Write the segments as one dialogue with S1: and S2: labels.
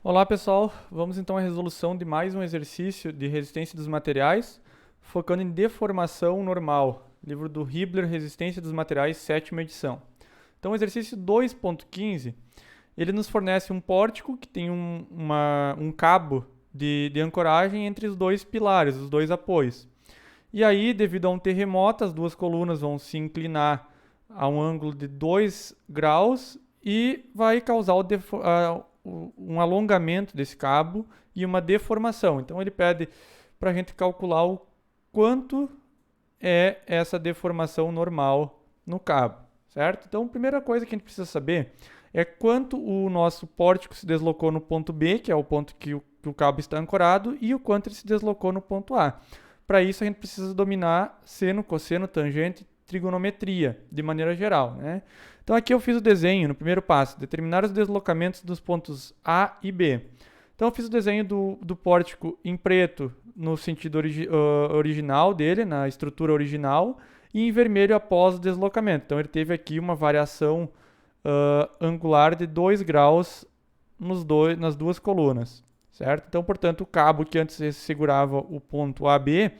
S1: Olá pessoal, vamos então à resolução de mais um exercício de resistência dos materiais, focando em deformação normal, livro do Hibbeler, Resistência dos Materiais, sétima edição. Então o exercício 2.15, ele nos fornece um pórtico que tem um cabo de ancoragem entre os dois pilares, os dois apoios. E aí, devido a um terremoto, as duas colunas vão se inclinar a um ângulo de 2 graus e vai causar um alongamento desse cabo e uma deformação. Então ele pede para a gente calcular o quanto é essa deformação normal no cabo, certo? Então a primeira coisa que a gente precisa saber é quanto o nosso pórtico se deslocou no ponto B, que é o ponto que o cabo está ancorado, e o quanto ele se deslocou no ponto A. Para isso a gente precisa dominar seno, cosseno, tangente, trigonometria, de maneira geral, né? Então aqui eu fiz o desenho no primeiro passo, determinar os deslocamentos dos pontos A e B. Então eu fiz o desenho do pórtico em preto no sentido original dele, na estrutura original, e em vermelho após o deslocamento. Então ele teve aqui uma variação angular de 2 graus nas duas colunas, certo? Então, portanto, o cabo que antes segurava o ponto AB,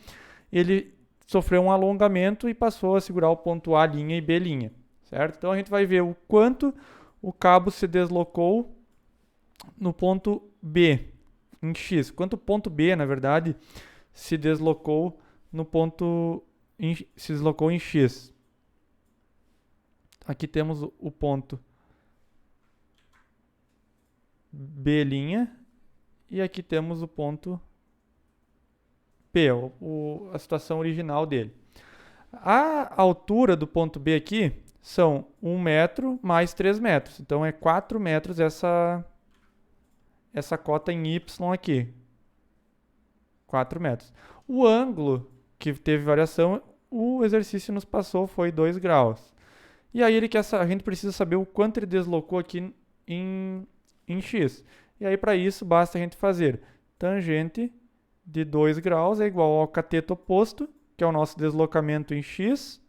S1: ele sofreu um alongamento e passou a segurar o ponto A' e B', certo? Então a gente vai ver o quanto o cabo se deslocou no ponto B, em X. Quanto o ponto B, na verdade, se deslocou no ponto se deslocou em X. Aqui temos o ponto B' e aqui temos o ponto P, a situação original dele. A altura do ponto B aqui são 1 metro mais 3 metros. Então é 4 metros essa cota em Y aqui. 4 metros. O ângulo que teve variação, o exercício nos passou foi 2 graus. E aí a gente precisa saber o quanto ele deslocou aqui em X. E aí para isso basta a gente fazer tangente de 2 graus é igual ao cateto oposto, que é o nosso deslocamento em X,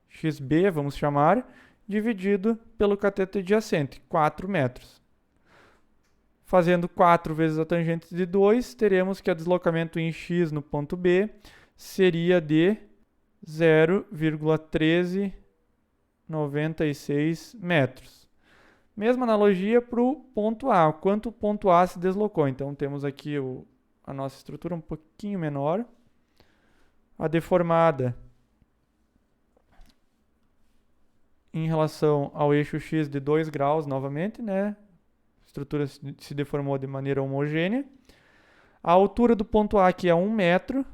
S1: XB, vamos chamar, dividido pelo cateto adjacente, 4 metros. Fazendo 4 vezes a tangente de 2, teremos que o deslocamento em X no ponto B seria de 0,1396 metros. Mesma analogia para o ponto A, quanto o ponto A se deslocou. Então temos aqui a nossa estrutura um pouquinho menor. A deformada em relação ao eixo X de 2 graus novamente, né? A estrutura se deformou de maneira homogênea. A altura do ponto A aqui é 1 metro.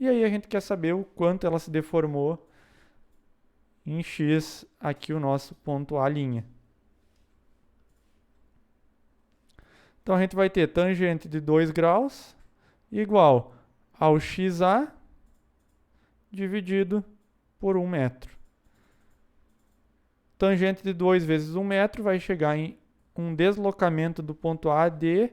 S1: E aí a gente quer saber o quanto ela se deformou em X, aqui o nosso ponto A'. Então a gente vai ter tangente de 2 graus igual ao XA dividido por 1 metro. Tangente de 2 vezes 1 metro vai chegar em um deslocamento do ponto A de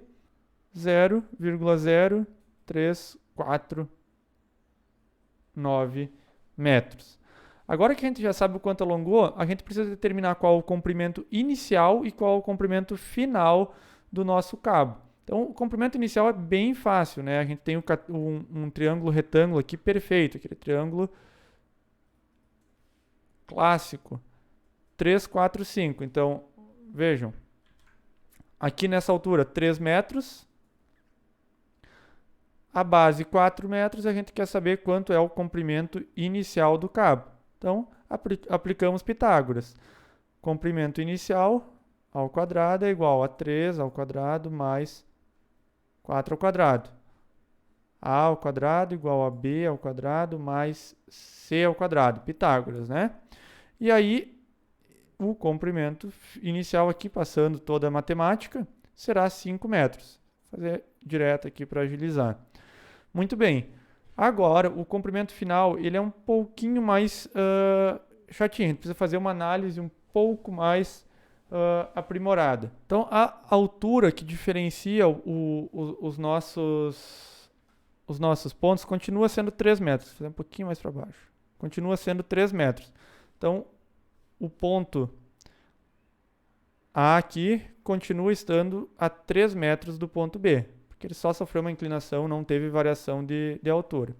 S1: 0,0349 metros. Agora que a gente já sabe o quanto alongou, a gente precisa determinar qual o comprimento inicial e qual o comprimento final do nosso cabo. Então, o comprimento inicial é bem fácil, né? A gente tem um triângulo retângulo aqui perfeito, aquele triângulo clássico. 3, 4, 5. Então, vejam. Aqui nessa altura, 3 metros. A base, 4 metros. A gente quer saber quanto é o comprimento inicial do cabo. Então, aplicamos Pitágoras. Comprimento inicial ao quadrado é igual a 3 ao quadrado mais 4 ao quadrado. A ao quadrado igual a B ao quadrado mais C ao quadrado. Pitágoras, né? E aí, o comprimento inicial aqui, passando toda a matemática, será 5 metros. Vou fazer direto aqui para agilizar. Muito bem. Agora, o comprimento final, ele é um pouquinho mais chatinho. A gente precisa fazer uma análise um pouco mais aprimorada. Então, a altura que diferencia os nossos pontos continua sendo 3 metros. Vou fazer um pouquinho mais para baixo. Continua sendo 3 metros. Então, o ponto A aqui continua estando a 3 metros do ponto B, porque ele só sofreu uma inclinação, não teve variação de altura.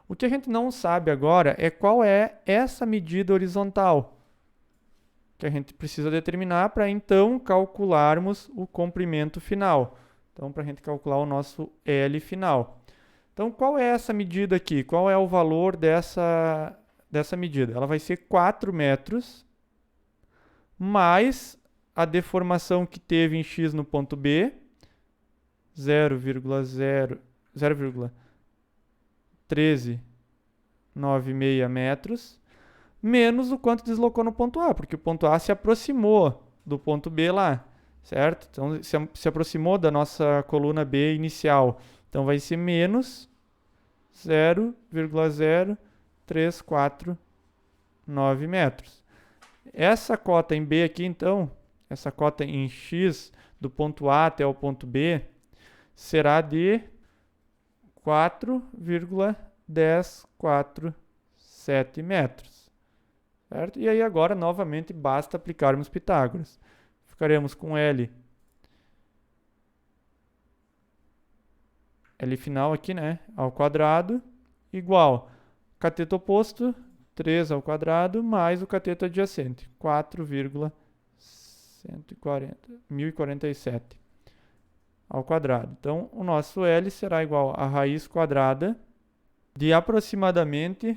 S1: O que a gente não sabe agora é qual é essa medida horizontal, que a gente precisa determinar para então calcularmos o comprimento final. Então, para a gente calcular o nosso L final. Então, qual é essa medida aqui? Qual é o valor dessa medida? Ela vai ser 4 metros mais a deformação que teve em x no ponto B, 0,1396 metros, menos o quanto deslocou no ponto A, porque o ponto A se aproximou do ponto B lá, certo? Então, se aproximou da nossa coluna B inicial. Então, vai ser menos 0,0349 metros. Essa cota em B aqui, então, essa cota em x do ponto A até o ponto B, será de 4,1047 metros. Certo? E aí agora, novamente, basta aplicarmos Pitágoras. Ficaremos com L final aqui, né, ao quadrado, igual cateto oposto, 3 ao quadrado, mais o cateto adjacente, 4,1047 ao quadrado. Então, o nosso L será igual a raiz quadrada de aproximadamente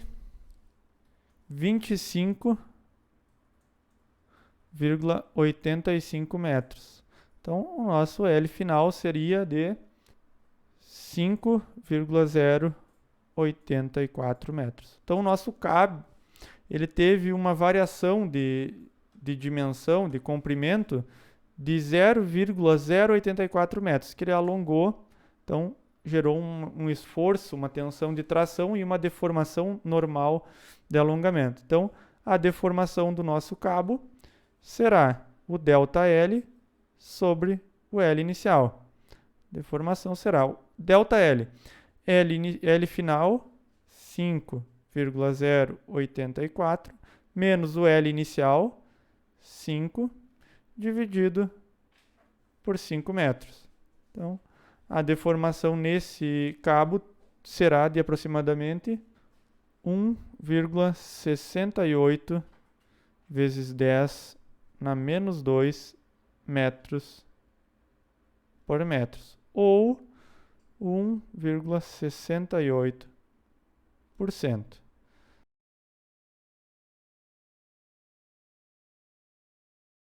S1: 25,85 metros. Então, o nosso L final seria de 5,084 metros. Então, o nosso cabo, ele teve uma variação de dimensão, de comprimento, de 0,084 metros, que ele alongou, então gerou um esforço, uma tensão de tração e uma deformação normal de alongamento. Então, a deformação do nosso cabo será o ΔL sobre o L inicial. Deformação será o ΔL. L final, 5,084, menos o L inicial, 5, dividido por 5 metros. Então, a deformação nesse cabo será de aproximadamente 1,68 vezes 10 na menos 2 metros por metros, ou 1,68%.